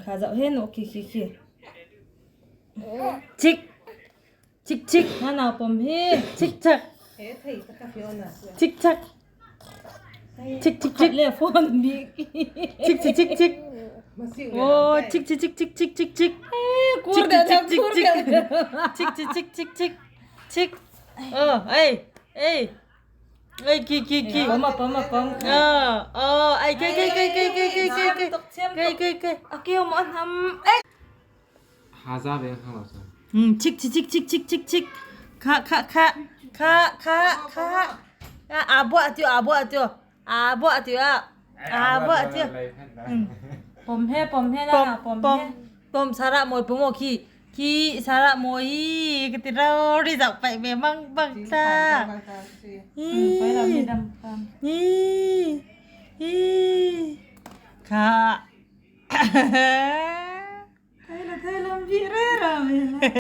khá dạo hết nụ kì kì kì chích chích chích nó nào bầm hết chích chắc chích chắc chích chích chích lên phone bị chích chích chích chích ô chích chích chích chích chích chích chích chích chích chích chích chích chích chích chích ê ê ê kì kì kì bấm ai cây à kêu mà thầm ê 하자 배가 나서. 칙칙칙칙칙칙칙 카 아부아 뛰어 봄해 나 봄 사라 모이 봄어 기 사라 모이 그때라 우리 잡ไป매 망방사 phải làm gì đâm 카 thấy làm gì đấy rồi